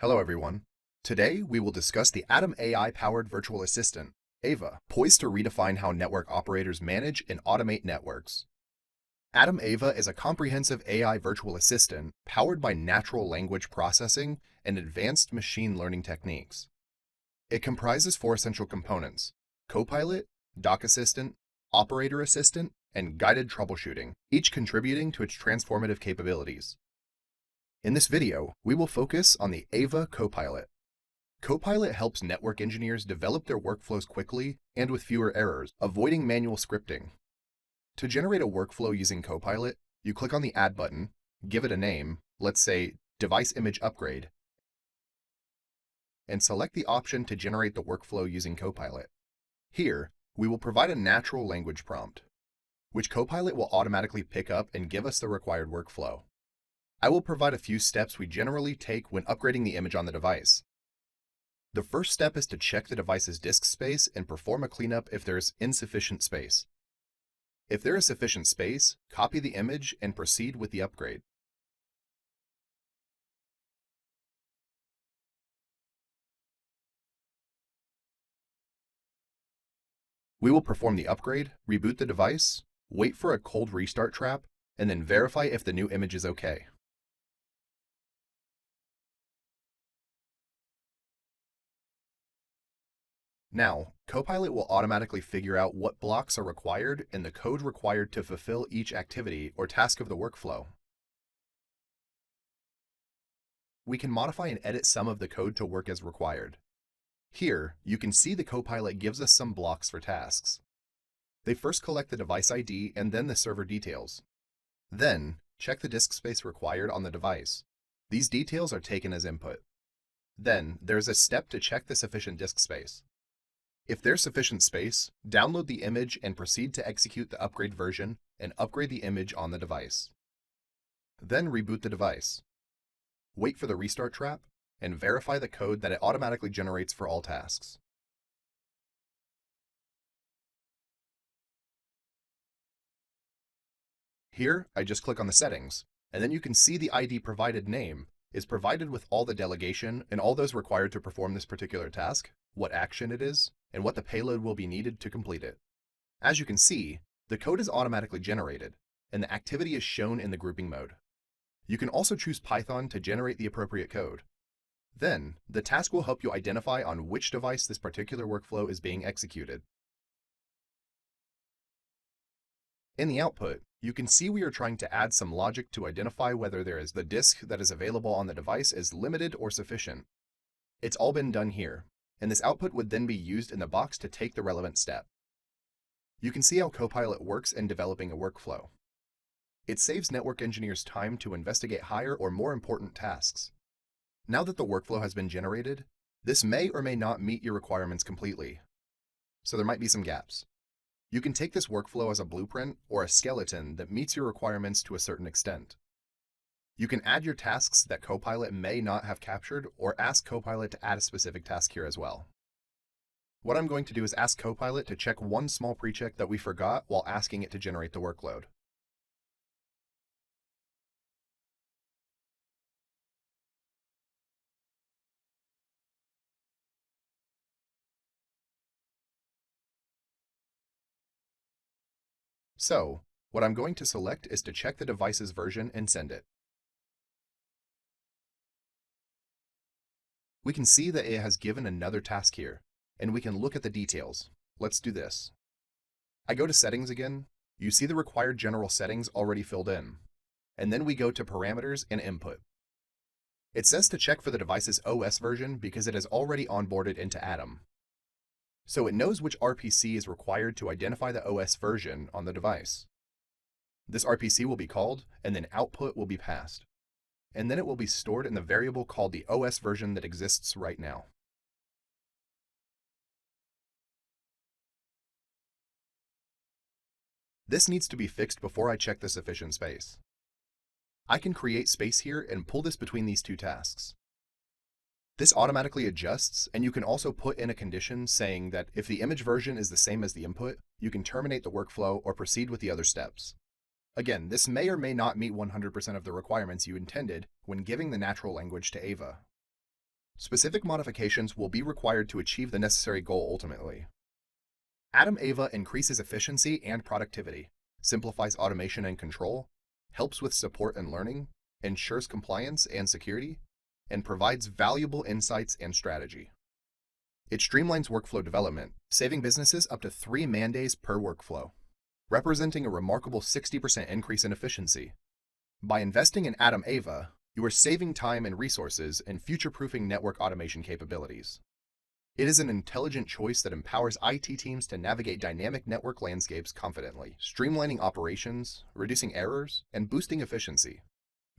Hello everyone. Today we will discuss the ATOM AI-powered virtual assistant, AVA, poised to redefine how network operators manage and automate networks. ATOM AVA is a comprehensive AI virtual assistant powered by natural language processing and advanced machine learning techniques. It comprises four essential components: Copilot, Doc Assistant, Operator Assistant, and Guided Troubleshooting, each contributing to its transformative capabilities. In this video, we will focus on the AVA Copilot. Copilot helps network engineers develop their workflows quickly and with fewer errors, avoiding manual scripting. To generate a workflow using Copilot, you click on the Add button, give it a name, let's say Device Image Upgrade, and select the option to generate the workflow using Copilot. Here, we will provide a natural language prompt, which Copilot will automatically pick up and give us the required workflow. I will provide a few steps we generally take when upgrading the image on the device. The first step is to check the device's disk space and perform a cleanup if there is insufficient space. If there is sufficient space, copy the image and proceed with the upgrade. We will perform the upgrade, reboot the device, wait for a cold restart trap, and then verify if the new image is okay. Now, Copilot will automatically figure out what blocks are required and the code required to fulfill each activity or task of the workflow. We can modify and edit some of the code to work as required. Here, you can see the Copilot gives us some blocks for tasks. They first collect the device ID and then the server details. Then, check the disk space required on the device. These details are taken as input. Then, there is a step to check the sufficient disk space. If there's sufficient space, download the image and proceed to execute the upgrade version and upgrade the image on the device. Then reboot the device. Wait for the restart trap and verify the code that it automatically generates for all tasks. Here, I just click on the settings, and then you can see the ID provided name is provided with all the delegation and all those required to perform this particular task, what action it is, and what the payload will be needed to complete it. As you can see, the code is automatically generated, and the activity is shown in the grouping mode. You can also choose Python to generate the appropriate code. Then, the task will help you identify on which device this particular workflow is being executed. In the output, you can see we are trying to add some logic to identify whether the disk that is available on the device is limited or sufficient. It's all been done here, and this output would then be used in the box to take the relevant step. You can see how Copilot works in developing a workflow. It saves network engineers time to investigate higher or more important tasks. Now that the workflow has been generated, this may or may not meet your requirements completely, so there might be some gaps. You can take this workflow as a blueprint or a skeleton that meets your requirements to a certain extent. You can add your tasks that Copilot may not have captured or ask Copilot to add a specific task here as well. What I'm going to do is ask Copilot to check one small pre-check that we forgot while asking it to generate the workload. So, what I'm going to select is to check the device's version and send it. We can see that it has given another task here, and we can look at the details. Let's do this. I go to Settings again. You see the required general settings already filled in. And then we go to Parameters and Input. It says to check for the device's OS version because it has already onboarded into ATOM. So it knows which RPC is required to identify the OS version on the device. This RPC will be called, and then output will be passed. And then it will be stored in the variable called the OS version that exists right now. This needs to be fixed before I check the sufficient space. I can create space here and pull this between these two tasks. This automatically adjusts, and you can also put in a condition saying that if the image version is the same as the input, you can terminate the workflow or proceed with the other steps. Again, this may or may not meet 100% of the requirements you intended when giving the natural language to AVA. Specific modifications will be required to achieve the necessary goal ultimately. ATOM AVA increases efficiency and productivity, simplifies automation and control, helps with support and learning, ensures compliance and security, and provides valuable insights and strategy. It streamlines workflow development, saving businesses up to 3 man-days per workflow, representing a remarkable 60% increase in efficiency. By investing in ATOM AVA, you are saving time and resources and future-proofing network automation capabilities. It is an intelligent choice that empowers IT teams to navigate dynamic network landscapes confidently, streamlining operations, reducing errors, and boosting efficiency.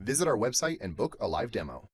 Visit our website and book a live demo.